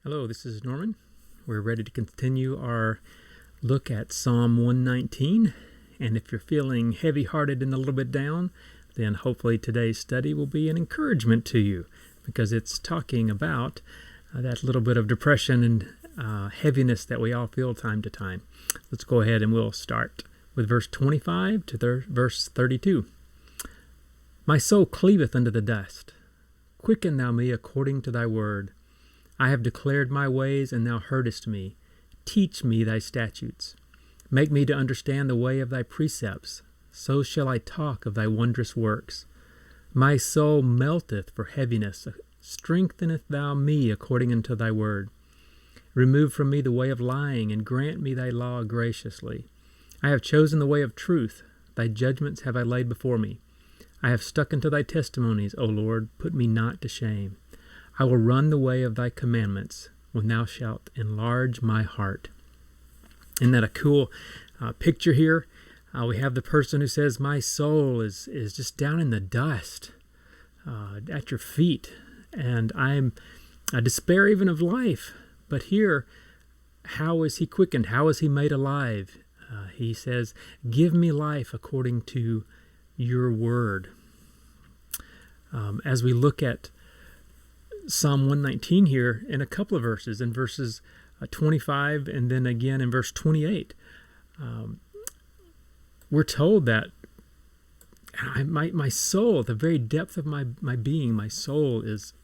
Hello, this is Norman. We're ready to continue our look at Psalm 119. And if you're feeling heavy-hearted and a little bit down, then hopefully today's study will be an encouragement to you because it's talking about that little bit of depression and heaviness that we all feel time to time. Let's go ahead and we'll start with verse 25 to verse 32. My soul cleaveth unto the dust. Quicken thou me according to thy word. I have declared my ways, and thou heardest me. Teach me thy statutes. Make me to understand the way of thy precepts. So shall I talk of thy wondrous works. My soul melteth for heaviness. Strengtheneth thou me according unto thy word. Remove from me the way of lying, and grant me thy law graciously. I have chosen the way of truth. Thy judgments have I laid before me. I have stuck unto thy testimonies, O Lord. Put me not to shame. I will run the way of thy commandments when thou shalt enlarge my heart. Isn't that a cool picture here? We have the person who says, my soul is just down in the dust at your feet, and I despair even of life. But here, how is he quickened? How is he made alive? He says, give me life according to your word. As we look at Psalm 119 here in a couple of verses, in verses 25 and then again in verse 28, we're told that my soul, at the very depth of my being, my soul is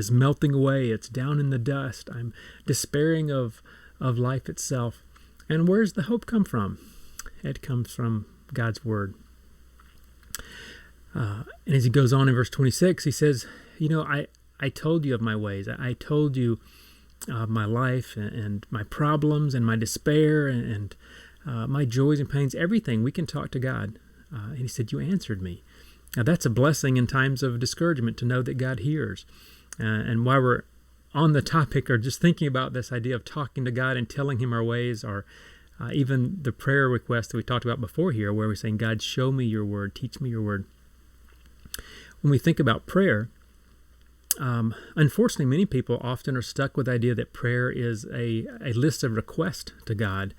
melting away. It's down in the dust. I'm despairing of life itself. And where's the hope come from? It comes from God's word. And as he goes on in verse 26, he says, I told you of my ways. I told you of my life and my problems and my despair and my joys and pains, everything. We can talk to God. And he said, you answered me. Now that's a blessing in times of discouragement to know that God hears. And while we're on the topic or just thinking about this idea of talking to God and telling him our ways, or even the prayer request that we talked about before here, where we're saying, God, show me your word, teach me your word. When we think about prayer, unfortunately, many people often are stuck with the idea that prayer is a list of requests to God,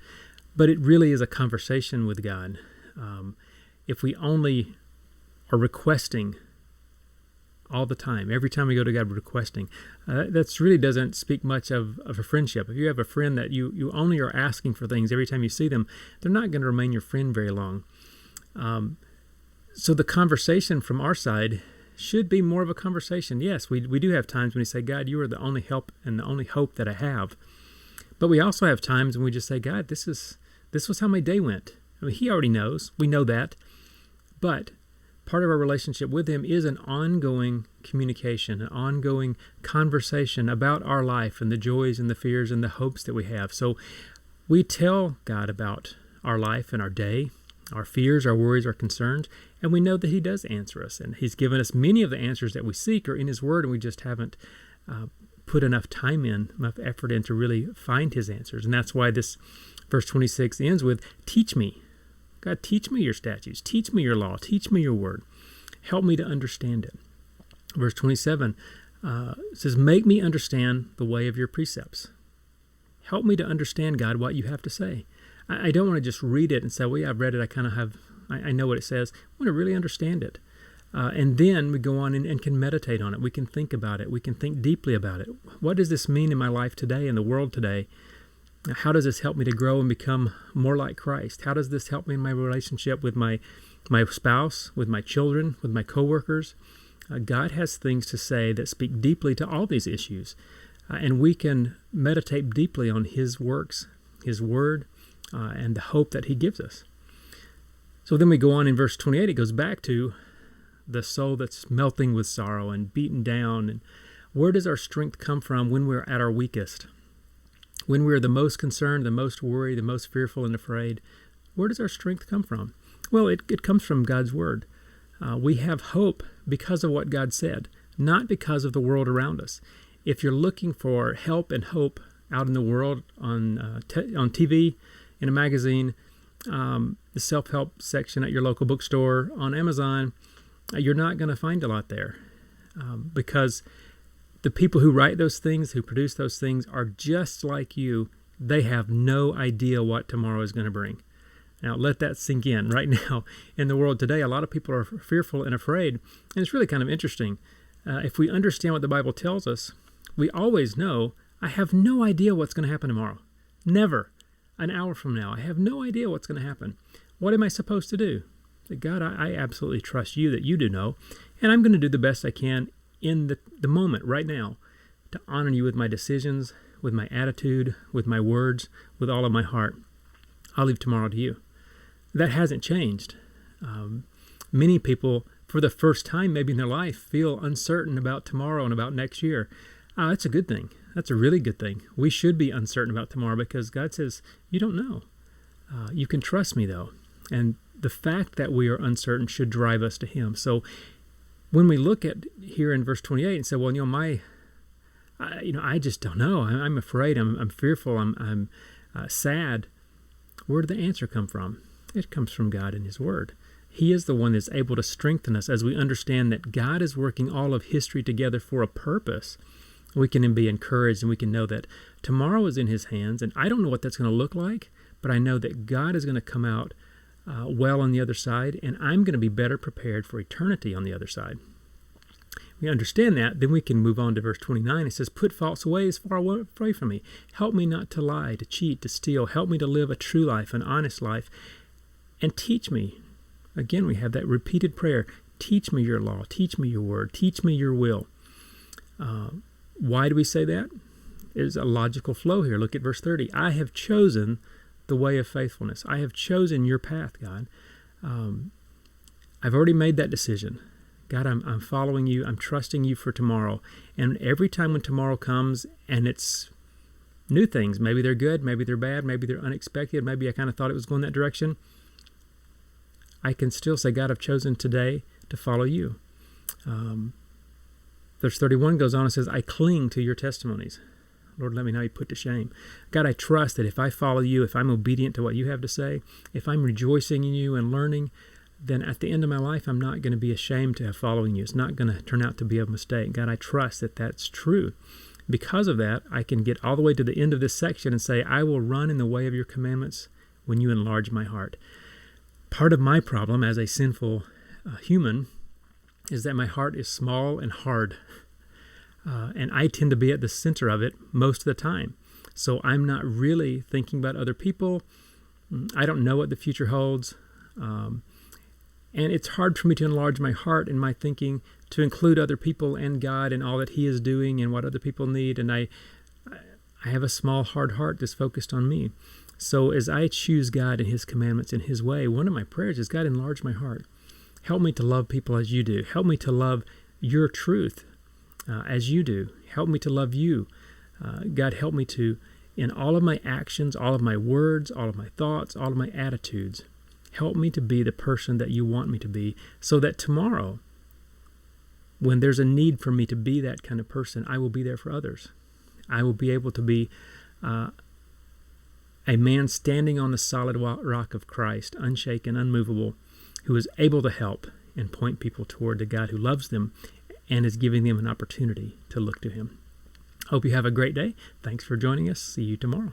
but it really is a conversation with God. If we only are requesting all the time, every time we go to God, we're requesting, that really doesn't speak much of a friendship. If you have a friend that you only are asking for things every time you see them, they're not going to remain your friend very long. So the conversation from our side should be more of a conversation. Yes, we do have times when we say, God, you are the only help and the only hope that I have. But we also have times when we just say, God, this was how my day went. I mean, he already knows. We know that. But part of our relationship with him is an ongoing communication, an ongoing conversation about our life and the joys and the fears and the hopes that we have. So we tell God about our life and our day, our fears, our worries, our concerns, and we know that he does answer us. And he's given us many of the answers that we seek are in his word, and we just haven't put enough time in, enough effort in to really find his answers. And that's why this verse 26 ends with, teach me. God, teach me your statutes. Teach me your law. Teach me your word. Help me to understand it. Verse 27 says, make me understand the way of your precepts. Help me to understand, God, what you have to say. I don't want to just read it and say, well, yeah, I've read it. I know what it says. I want to really understand it. And then we go on and can meditate on it. We can think about it. We can think deeply about it. What does this mean in my life today, in the world today? How does this help me to grow and become more like Christ? How does this help me in my relationship with my spouse, with my children, with my coworkers? God has things to say that speak deeply to all these issues. And we can meditate deeply on his works, his word, and the hope that he gives us. So then we go on in verse 28, it goes back to the soul that's melting with sorrow and beaten down. And where does our strength come from when we're at our weakest? When we're the most concerned, the most worried, the most fearful and afraid, where does our strength come from? Well, it comes from God's word. We have hope because of what God said, not because of the world around us. If you're looking for help and hope out in the world, on TV, in a magazine, the self-help section at your local bookstore, on Amazon, you're not going to find a lot there because The people who write those things, who produce those things, are just like you. They have no idea what tomorrow is going to bring. Now, let that sink in. Right now, in the world today, a lot of people are fearful and afraid, and it's really kind of interesting. If we understand what the Bible tells us, we always know, I have no idea what's going to happen tomorrow. Never. An hour from now, I have no idea what's going to happen. What am I supposed to do? Say, God, I absolutely trust you that you do know, and I'm going to do the best I can in the moment, right now, to honor you with my decisions, with my attitude, with my words, with all of my heart. I'll leave tomorrow to you. That hasn't changed. Many people, for the first time maybe in their life, feel uncertain about tomorrow and about next year. That's a good thing. That's a really good thing. We should be uncertain about tomorrow because God says, you don't know. You can trust me, though. And the fact that we are uncertain should drive us to Him. So when we look at here in verse 28 and say, well, I just don't know. I'm afraid. I'm fearful. I'm sad. Where did the answer come from? It comes from God and His Word. He is the one that's able to strengthen us as we understand that God is working all of history together for a purpose. We can be encouraged and we can know that tomorrow is in His hands, and I don't know what that's going to look like, but I know that God is going to come out well on the other side, and I'm going to be better prepared for eternity on the other side. We understand that, then we can move on to verse 29. It says, put false ways far away from me. Help me not to lie, to cheat, to steal. Help me to live a true life, an honest life, and teach me. Again, we have that repeated prayer. Teach me your law. Teach me your word. Teach me your will. Why do we say that? There's a logical flow here. Look at verse 30. I have chosen the way of faithfulness. I have chosen your path, God. I've already made that decision. God, I'm following you. I'm trusting you for tomorrow. And every time when tomorrow comes and it's new things, maybe they're good, maybe they're bad, maybe they're unexpected, maybe I kind of thought it was going that direction, I can still say, God, I've chosen today to follow you. Verse 31 goes on and says, I cling to your testimonies. Lord, let me not be put to shame. God, I trust that if I follow you, if I'm obedient to what you have to say, if I'm rejoicing in you and learning, then at the end of my life, I'm not going to be ashamed to have following you. It's not going to turn out to be a mistake. God, I trust that that's true. Because of that, I can get all the way to the end of this section and say, I will run in the way of your commandments when you enlarge my heart. Part of my problem as a sinful human is that my heart is small and hard. And I tend to be at the center of it most of the time. So I'm not really thinking about other people. I don't know what the future holds. And it's hard for me to enlarge my heart and my thinking to include other people and God and all that He is doing and what other people need. And I have a small, hard heart that's focused on me. So as I choose God and His commandments in His way, one of my prayers is, God, enlarge my heart. Help me to love people as you do. Help me to love your truth as you do. Help me to love you. God, help me to, in all of my actions, all of my words, all of my thoughts, all of my attitudes, help me to be the person that you want me to be, so that tomorrow, when there's a need for me to be that kind of person, I will be there for others. I will be able to be a man standing on the solid rock of Christ, unshaken, unmovable, who is able to help and point people toward the God who loves them and is giving them an opportunity to look to Him. Hope you have a great day. Thanks for joining us. See you tomorrow.